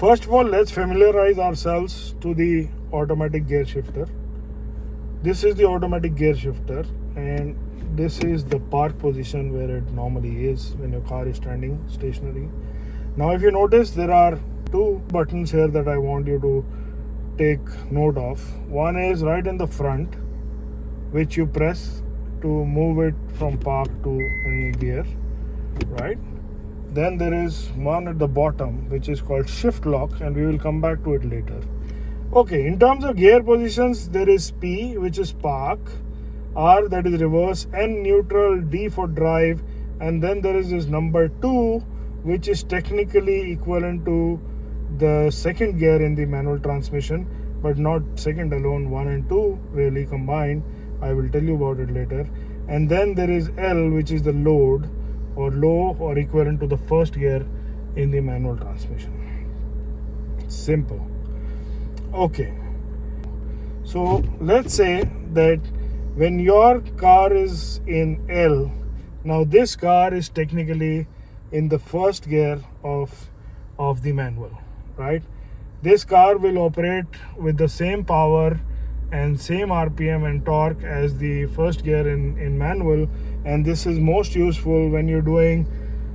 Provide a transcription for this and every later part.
first of all, let's familiarize ourselves to the automatic gear shifter. This is the automatic gear shifter, and this is the park position where it normally is when your car is standing stationary. Now if you notice, there are two buttons here that I want you to take note of. One is right in the front, which you press to move it from park to any gear, right? Then there is one at the bottom which is called shift lock, and we will come back to it later. Okay, in terms of gear positions, there is P, which is park, R, that is reverse, N neutral, D for drive, and then there is this number 2, which is technically equivalent to the second gear in the manual transmission, but not second alone, 1 and 2 really combined. I will tell you about it later. And then there is L, which is the load or low or equivalent to the first gear in the manual transmission. Simple. Okay, so let's say that when your car is in L, now this car is technically in the first gear of the manual, right? This car will operate with the same power and same RPM and torque as the first gear in manual, and this is most useful when you're doing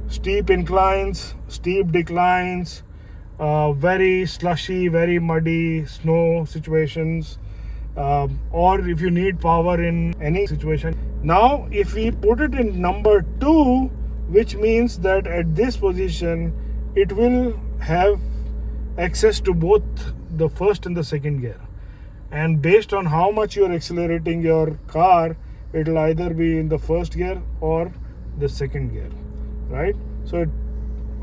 steep inclines, steep declines, very slushy, very muddy snow situations, or if you need power in any situation. Now if we put it in number 2, which means that at this position it will have access to both the first and the second gear, and based on how much you're accelerating your car, it'll either be in the first gear or the second gear, right? So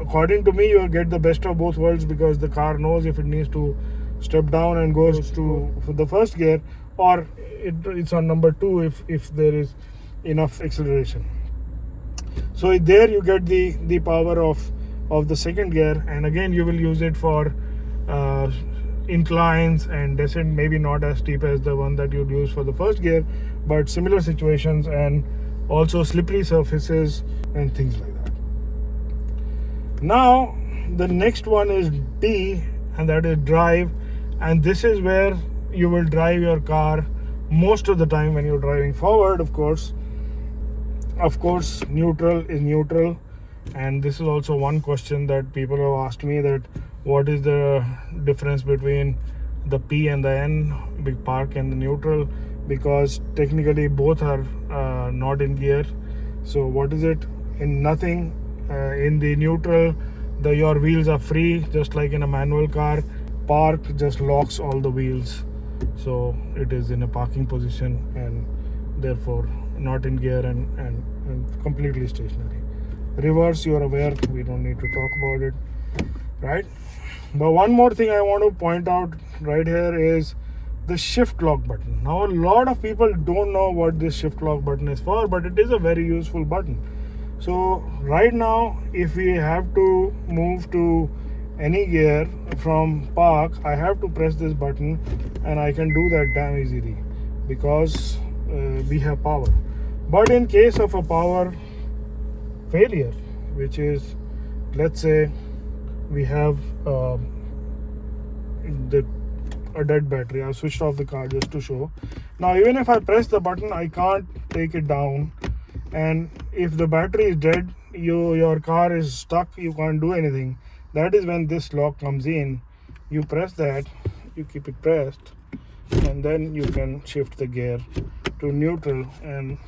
according to me, you'll get the best of both worlds, because the car knows if it needs to step down and goes to the first gear, or it's on number 2 if there is enough acceleration. So there you get the power of the second gear, and again you will use it for inclines and descent, maybe not as steep as the one that you'd use for the first gear, but similar situations, and also slippery surfaces and things like that. Now the next one is D, and that is drive, and this is where you will drive your car most of the time when you're driving forward. Of course neutral is neutral, and this is also one question that people have asked me, that what is the difference between the P and the N, big park and the neutral, because technically both are not in gear. So what is it? In nothing. In the neutral, your wheels are free, just like in a manual car. Park just locks all the wheels, so it is in a parking position and therefore not in gear and completely stationary. Reverse, you are aware, we don't need to talk about it, right? But one more thing I want to point out right here is the shift lock button. Now a lot of people don't know what this shift lock button is for, but it is a very useful button. So right now, if we have to move to any gear from park, I have to press this button, and I can do that damn easily because we have power. But in case of a power failure, which is, let's say we have a dead battery, I've switched off the car just to show. Now even if I press the button, I can't take it down, and if the battery is dead, your car is stuck, you can't do anything. That is when this lock comes in. You press that, you keep it pressed, and then you can shift the gear to neutral, and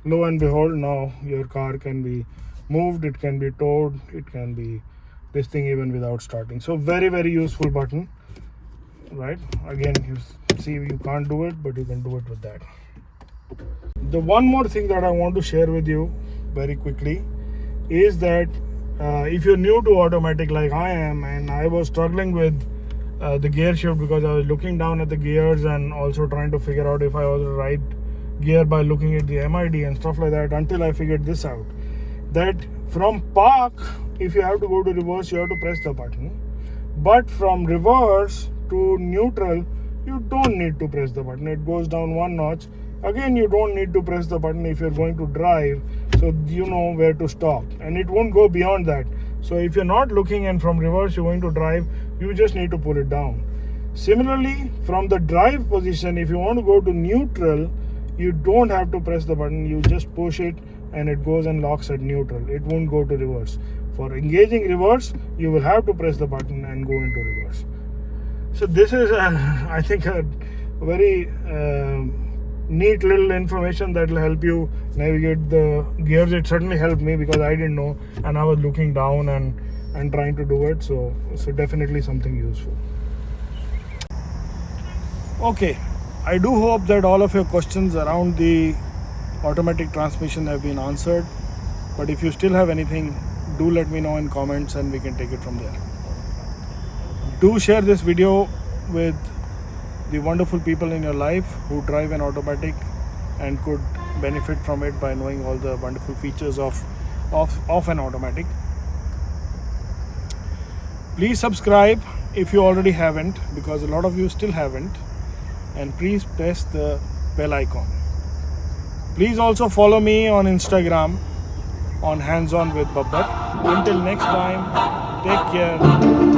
lo and behold, now your car can be moved, it can be towed, it can be this thing even without starting. So very, very useful button, right? Again, you see you can't do it, but you can do it with that. The one more thing that I want to share with you very quickly is that if you're new to automatic like I am, and I was struggling with the gear shift because I was looking down at the gears and also trying to figure out if I was the right gear by looking at the MID and stuff like that, until I figured this out, that from park, if you have to go to reverse, you have to press the button, but from reverse to neutral, you don't need to press the button. It goes down one notch. Again, you don't need to press the button if you're going to drive, so you know where to stop, and it won't go beyond that. So if you're not looking and from reverse you're going to drive, you just need to pull it down. Similarly, from the drive position, if you want to go to neutral, you don't have to press the button, you just push it and it goes and locks at neutral. It won't go to reverse. For engaging reverse, you will have to press the button and go into reverse. So this is I think a very neat little information that will help you navigate the gears. It certainly helped me because I didn't know and I was looking down and trying to do it. So definitely something useful. Okay, I do hope that all of your questions around the automatic transmission have been answered. But if you still have anything, do let me know in comments and we can take it from there. Do share this video with the wonderful people in your life who drive an automatic and could benefit from it by knowing all the wonderful features of an automatic. Please subscribe if you already haven't, because a lot of you still haven't, and please press the bell icon. Please also follow me on Instagram on Hands On with Babbar. Until next time, take care.